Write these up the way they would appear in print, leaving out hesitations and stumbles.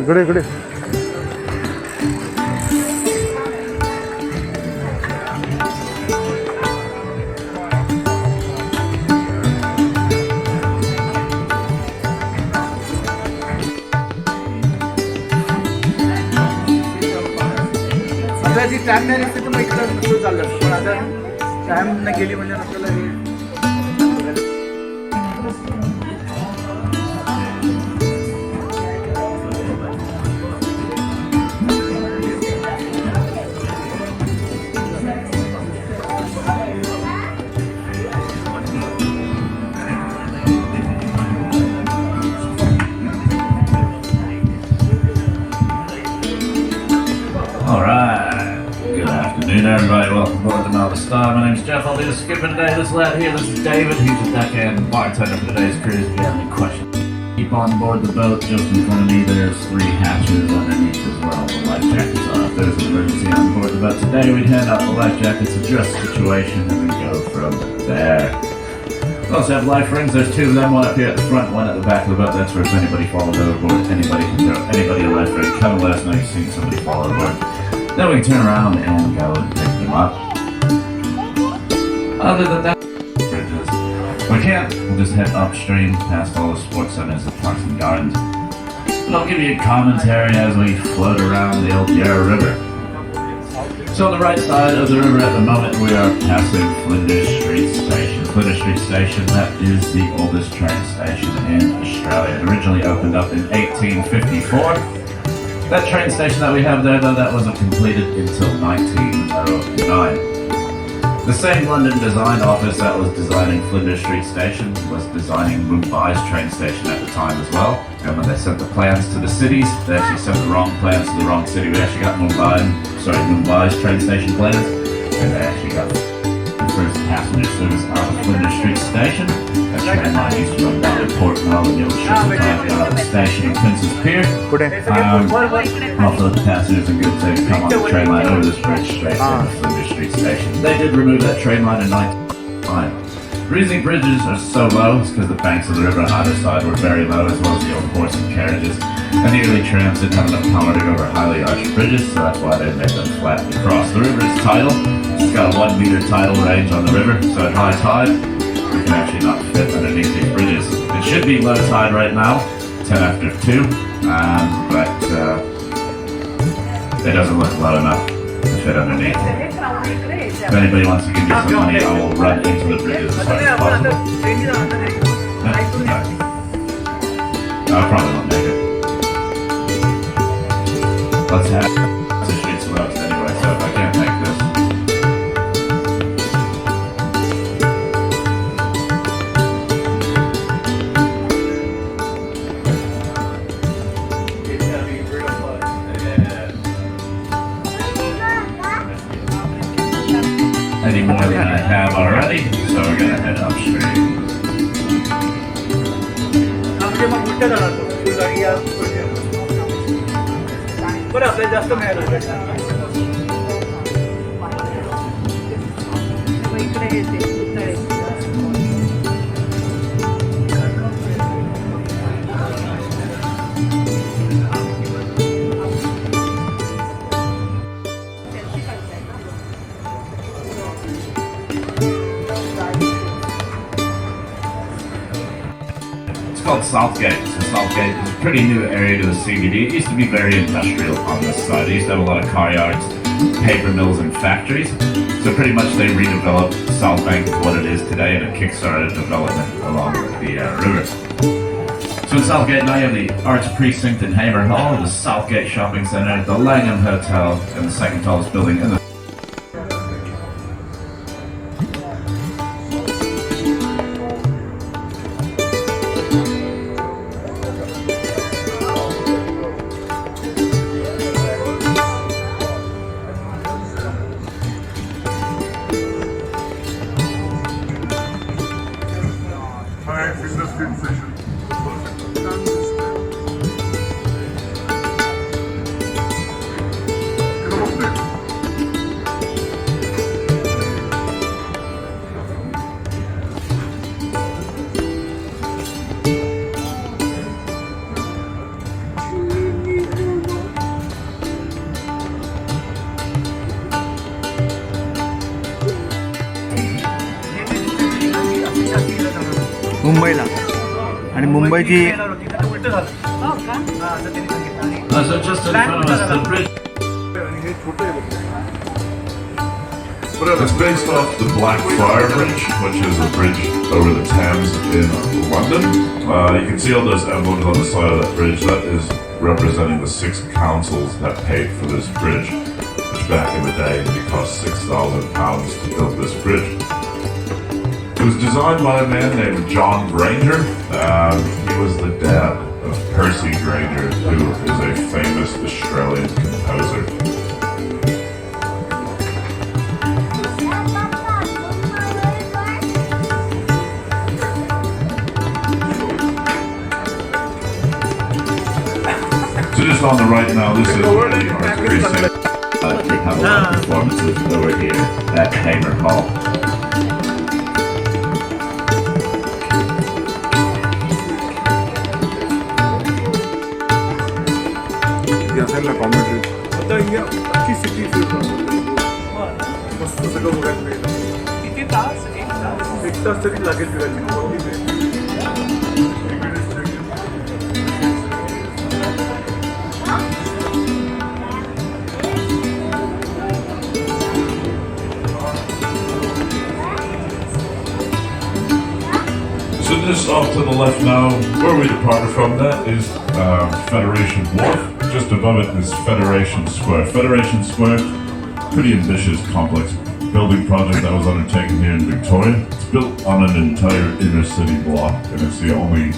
इकडे इकडे आता जी टाइम नाही नसते तर मग इकडं पुढे चाललं असतं पण आता टाइम नाही गेली म्हणजे आपल्याला हे Everybody, welcome aboard the Melbourne Star. My name's Jeff. I'll be the skipper today. This lad here, this is David. He's the deckhand bartender for today's cruise. If you have any questions, keep on board the boat. Just in front of me, there's 3 hatches underneath as well. The life jackets are. If there's an emergency on board the boat today, we'd hand out the life jackets, address the situation, and we go from there. We also have life rings. There's 2 of them, one up here at the front, one at the back of the boat. That's for if anybody falls overboard. Anybody can throw anybody a life ring. Come and let us know you've seen somebody fall overboard. Then we can turn around and go and pick them up. Other than that, bridges. We can't. We'll just head upstream past all the sports centers and parks and gardens. And I'll give you a commentary as we float around the old Yarra River. So on the right side of the river at the moment, we are passing Flinders Street Station. Flinders Street Station, that is the oldest train station in Australia. It originally opened up in 1854. That train station that we have there, though, that wasn't completed until 1909. The same London design office that was designing Flinders Street Station was designing Mumbai's train station at the time as well. And when they sent the plans to the cities, they actually sent the wrong plans to the wrong city. We actually got Mumbai's train station plans, and they actually got the first passenger service out of Flinders Street Station. That train line used to run down to Port Melbourne, the old shipping line out of the station in Prince's Pier. Also, the passengers are good to come on the train line over this bridge straight to Flinders Street Station. They did remove that train line in 1909. The reason bridges are so low is because the banks of the river on either side were very low, as well as the old horse and carriages. And the early trams didn't have enough power to go over highly arched bridges, so that's why they made them flat across. The river is tidal. It's got a 1 meter tidal range on the river, so at high tide, we can actually not fit underneath these bridges. It should be low tide right now, 10 after 2, but it doesn't look low enough to fit underneath. If anybody wants to give me some money, I will run into the bridges as far as possible. I probably won't make it. Let's have the streets left anyway, so if I can't make this. Any more than I have already, so we're gonna head upstream. बरं आपल्याला जास्त मिळालं इकडे येते It's called Southgate. So Southgate is a pretty new area to the CBD. It used to be very industrial on this side. They used to have a lot of car yards, paper mills, and factories. So pretty much they redeveloped South Bank to what it is today, and it kickstarted development along the river. So in Southgate now you have the Arts Precinct in Hamer Hall, the Southgate Shopping Centre, the Langham Hotel, and the second tallest building in the मुंबईला आणि मुंबईची So just in front of us, the bridge. It's based off the Blackfriar Bridge, which is a bridge over the Thames in London. You can see all those emblems on the side of that bridge. That is representing the 6 councils that paid for this bridge, which back in the day it cost £6,000 to build this bridge. It was designed by a man named John Granger. He was the dad of Percy Granger, who is a famous Australian composer. So just on the right now, this is the Arts Precinct. We have a lot of performances over here at Hamer Hall. आता India अख्खी city मस्त सगळं बघायला मिळेल. किती तास? 1 तास तरी लागेल फिरायला. So just off to the left now, where we departed from, that is Federation Wharf. Just above it is Federation Square. Federation Square, pretty ambitious, complex building project that was undertaken here in Victoria. It's built on an entire inner city block, and it's the only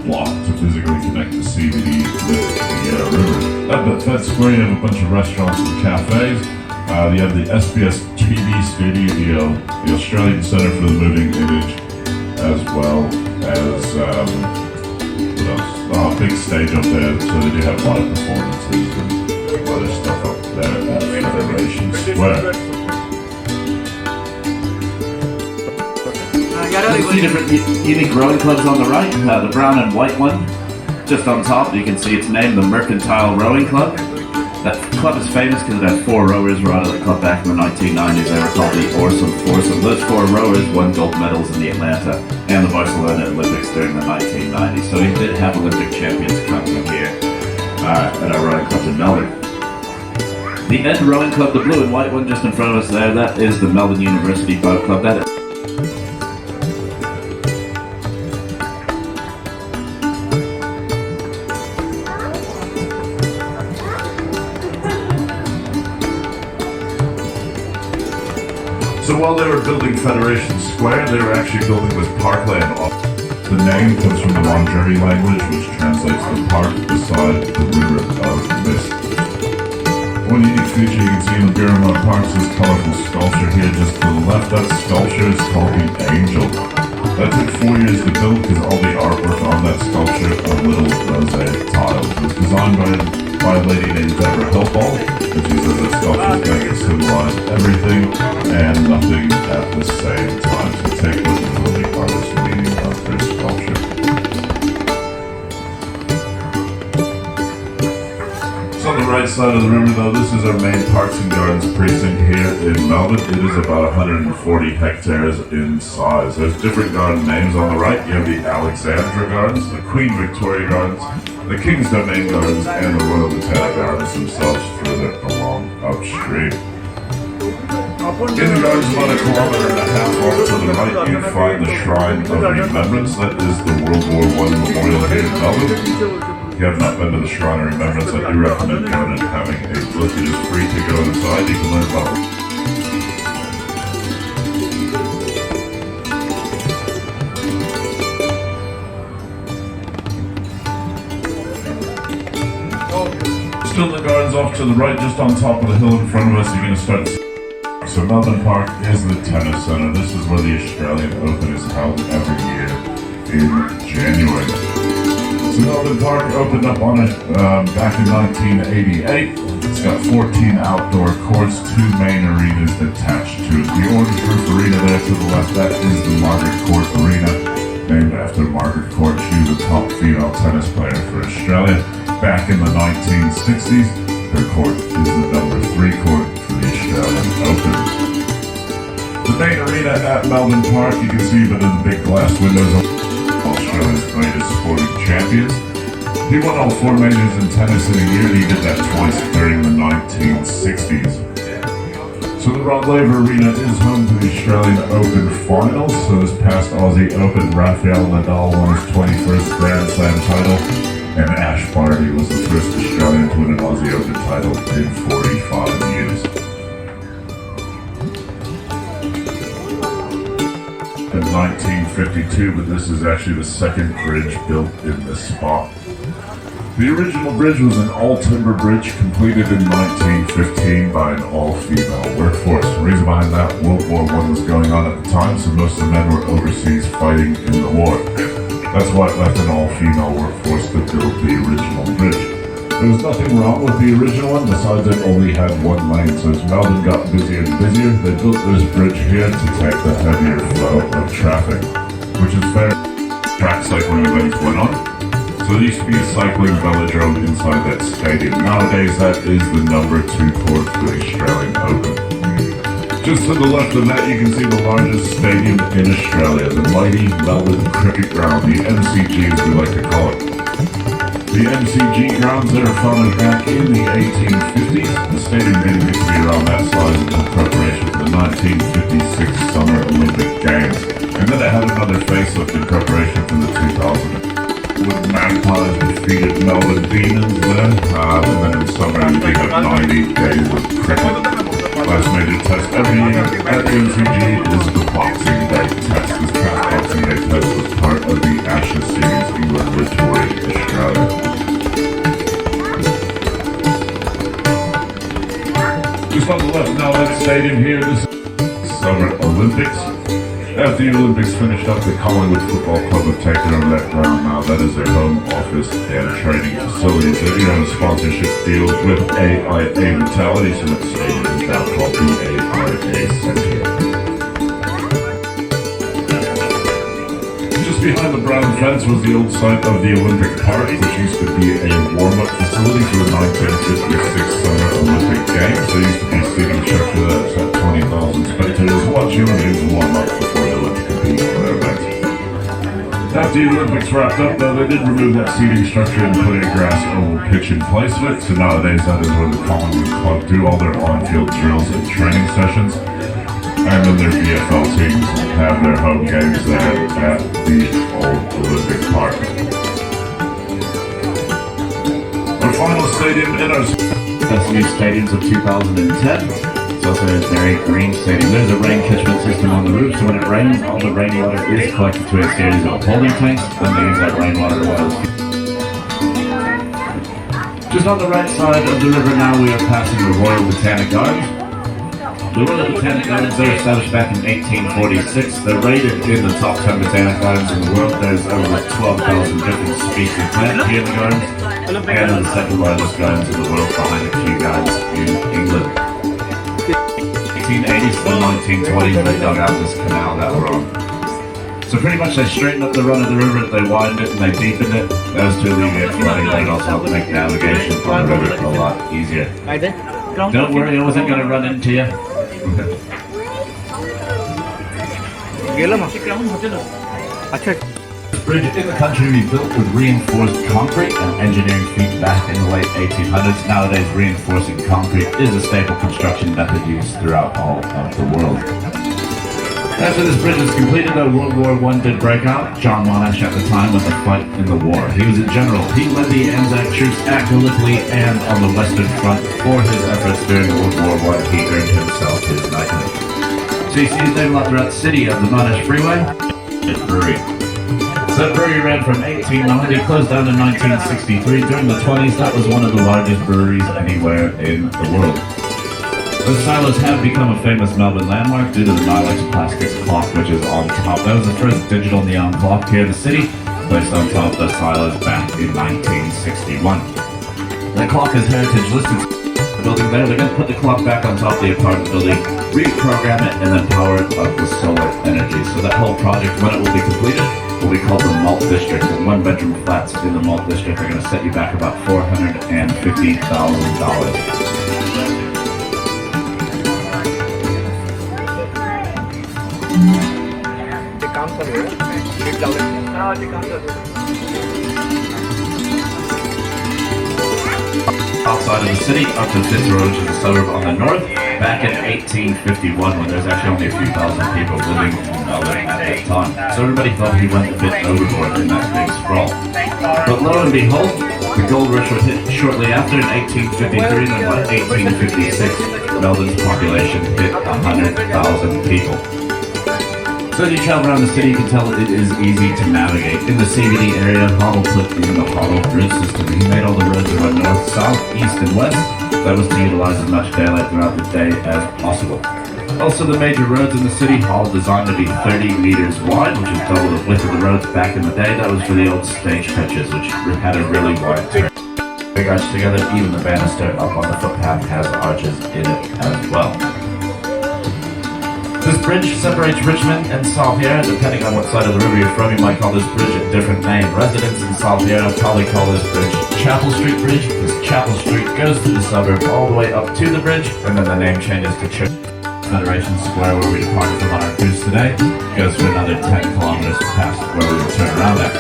block to physically connect the CBD with the river. At Fed Square, you have a bunch of restaurants and cafes. You have the SBS TV studio, the Australian Centre for the Moving Image, as well as what else? Oh, big stage up there, so they do have a lot of performances and other stuff up there at Federation Square. Three different unique rowing clubs on the right. The brown and white one, just on top, you can see its name, the Mercantile Rowing Club. That club is famous because it had 4 rowers who were out of the club back in the 1990s. They were called the Oarsome Foursome. Those 4 rowers won gold medals in the Atlanta and the Barcelona Olympics during the 1990s. So we did have Olympic champions coming here at our rowing club in Melbourne. The End Rowing Club, the blue and white one just in front of us there, that is the Melbourne University Boat Club. That is So while they were building Federation Square, they were actually building this parkland. The name comes from the Wurundjeri language, which translates to park beside the river of Mist. One unique feature you can see in the Birmingham Park's this colorful sculpture here just to the left. That sculpture is called the Angel. That took 4 years to build because all the artwork on that sculpture are little rosé tiles. It was designed by a lady named Deborah Hillball, and she says that sculpture is meant to symbolize everything and nothing at the same time. So take a look at the artist's meaning of her sculpture. So on the right side of the river though, this is our main Parks and Gardens precinct here in Melbourne. It is about 140 hectares in size. There's different garden names on the right. You have the Alexandra Gardens, the Queen Victoria Gardens, the King's Domain Gardens, and the Royal Botanic Gardens themselves further along upstream. In the gardens about 1.5 kilometers off to the right, you find the Shrine of Remembrance. That is the World War I memorial here in Melbourne. If you have not been to the Shrine of Remembrance, I do recommend going and having a look. It is free to go inside. You can learn about Still the gardens off to the right, just on top of the hill in front of us, you're going to start. So Melbourne Park is the tennis center. This is where the Australian Open is held every year in January. So Melbourne Park opened up on it back in 1988. It's got 14 outdoor courts, 2 main arenas attached to it. The orange roof arena there to the left, that is the Margaret Court Arena, named after Margaret Court. She was a top female tennis player for Australia. Back in the 1960s, her court is the number 3 court for the Australian Open. The main arena at Melbourne Park, you can see that in the big glass windows Australia's greatest sporting champions. He won all 4 majors in tennis in a year, and he did that twice during the 1960s. So the Rod Laver Arena is home to the Australian Open Finals. So this past Aussie Open, Rafael Nadal won his 21st Grand Slam title, and Ash Barty was the first Australian to win an Aussie Open title in 45 years. In 1952, but this is actually the second bridge built in this spot. The original bridge was an all-timber bridge completed in 1915 by an all-female workforce. The reason behind that, World War I was going on at the time, so most of the men were overseas fighting in the war. That's why it left an all-female workforce to build the original bridge. There was nothing wrong with the original one, besides it only had 1 lane, so as Melbourne got busier and busier, they built this bridge here to take the heavier flow of traffic, which is fair. Track cycling events went on. So there used to be a cycling velodrome inside that stadium. Nowadays, that is the number 2 court for the Australian Open. Just to the left of that, you can see the largest stadium in Australia, the mighty Melbourne Cricket Ground, the MCG as we like to call it. The MCG grounds that are founded back in the 1850s. The stadium didn't get to be around that size until preparation for the 1956 Summer Olympic Games. And then it had another facelift in preparation for the 2000. With Magpies defeated Melbourne Demons there, and then in summer they have 90 days of cricket. Last major test every year at the MCG is the Boxing Day test. This past Boxing Day test was part of the Ashes series England were touring Australia. Just on the left now, that stadium here, this is Summer Olympics. After the Olympics finished up, the Collingwood Football Club have taken over that ground now. That is their home office and training facilities. They do have a sponsorship deal with AIA Vitality, so that stadium is now called the AIA Centre. Just behind the brown fence was the old site of the Olympic Park, which used to be a warm-up facility for the 1956 Summer Olympic Games. There used to be a seating structure that's at 20,000 spectators watching when they warm up before they went to compete for their events. After the Olympics wrapped up, though, they did remove that seating structure and put a grass oval pitch in place of it. So nowadays, that is where the Collingwood Club do all their on-field drills and training sessions. And then their VFL teams have their home games there at the old Olympic Park. Our final stadium in our SCENIC Stadiums of 2010. It's also a very green stadium. There's a rain catchment system on the roof, so when it rains, all the rainwater is collected to a series of holding tanks, and they use that rainwater while just on the right side of the river now, we are passing the Royal Botanic Gardens. The Royal Botanic Gardens are established back in 1846. They're rated in the top 10 botanic gardens in the world. There's over 12,000 different species planted here in the gardens, and are the second largest gardens in the world behind the Kew Gardens in England. 1880s to the 1920s, they dug out this canal that we're on. So pretty much they straightened up the run of the river, they widened it and they deepened it. That was to alleviate flooding, but it also helped make navigation on the river a lot easier. Don't worry, I wasn't going to run into you. This bridge in the country we built with reinforced concrete and engineering feat back in the late 1800s. Nowadays, reinforcing concrete is a staple construction method used throughout all of the world. After this bridge was completed, though, World War I did break out. John Monash at the time was a fight in the war. He was a general. He led the Anzac troops at Gallipoli and on the Western Front. For his efforts during World War I, he earned himself his knighthood. So you see his name a lot throughout the city of the Monash Freeway. It's brewery. So that brewery ran from 1890, closed down in 1963. During the 20s, that was one of the largest breweries anywhere in the world. The silos have become a famous Melbourne landmark due to the Nylex Plastics clock, which is on top. That was the first digital neon clock here in the city, placed on top of the silos back in 1961. That clock is heritage listed. The building there, they're going to put the clock back on top of the apartment building, reprogram it, and then power it up with solar energy. So that whole project, when it will be completed, will be called the Malt District. And one-bedroom flats in the Malt District are going to set you back about $450,000. काम चालू आहे NEET लावलं हा ते काम चालू आहे. Outside of the city, up to Fitzroy, which is a suburb on the north, back in 1851 when there's actually only a few thousand people living in Melbourne at that time. So everybody thought he went a bit overboard in that big sprawl. But lo and behold, the gold rush was hit shortly after in 1853, and then by 1856, Melbourne's population hit 100,000 people. So as you travel around the city, you can tell it is easy to navigate. In the CBD area, Hoddle put in the Hoddle grid system. He made all the roads run north, south, east, and west. That was to utilize as much daylight throughout the day as possible. Also, the major roads in the city, Hoddle designed to be 30 meters wide, which is double the width of the roads back in the day. That was for the old stagecoaches, which had a really wide turn. Big arch together, even the banister up on the footpath has arches in it as well. This bridge separates Richmond and Salpiera. Depending on what side of the river you're from, you might call this bridge a different name. Residents in Salpiera probably call this bridge Chapel Street Bridge, because Chapel Street goes to the suburb all the way up to the bridge, and then the name changes to Church. Federation Square, where we departed from on our cruise today, goes for another 10 kilometers past where we will turn around at.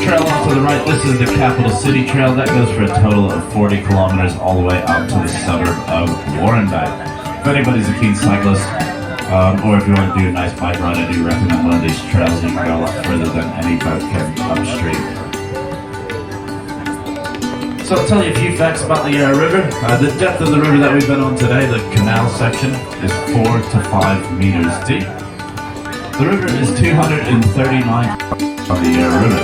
Trail off to the right, this is the Capital City Trail. That goes for a total of 40 kilometers all the way up to the suburb of Warrandyte. If anybody's a keen cyclist, or if you want to do a nice bike ride, I do recommend one of these trails. You can go a lot further than any boat can upstream. So I'll tell you a few facts about the Yarra River. The depth of the river that we've been on today, the canal section, is 4 to 5 meters deep. The river is 239 on the Yarra River.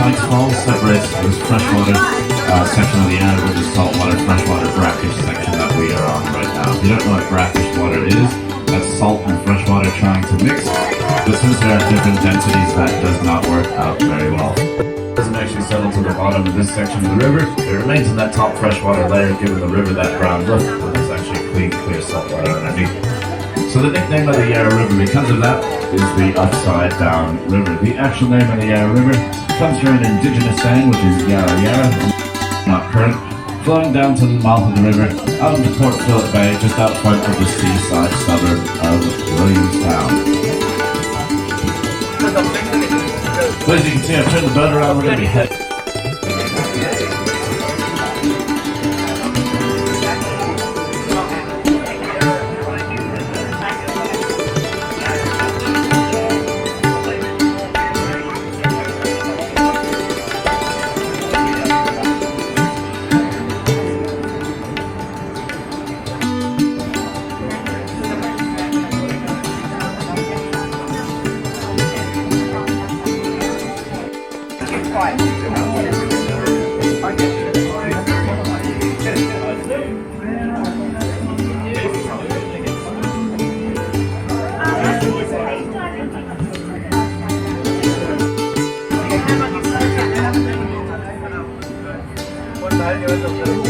Pikes Falls separates this freshwater section of the Yarra River, saltwater, freshwater, brackish section that we are on right now. If you don't know what brackish water is, that's salt and fresh water trying to mix, but since there are different densities, that does not work out very well. It doesn't actually settle to the bottom of this section of the river. It remains in that top freshwater layer, giving the river that brown look, but it's actually clean, clear salt water underneath. So the nickname of the Yarra River, because of that, is the Upside Down River. The actual name of the Yarra River comes from an indigenous saying, which is Yarra Yarra, not current, flowing down to the mouth of the river, out into Port Phillip Bay, just out front of the seaside suburb of Williamstown. So as you can see, I've turned the boat around, we're going to be heading. पण बाहेर निघायचं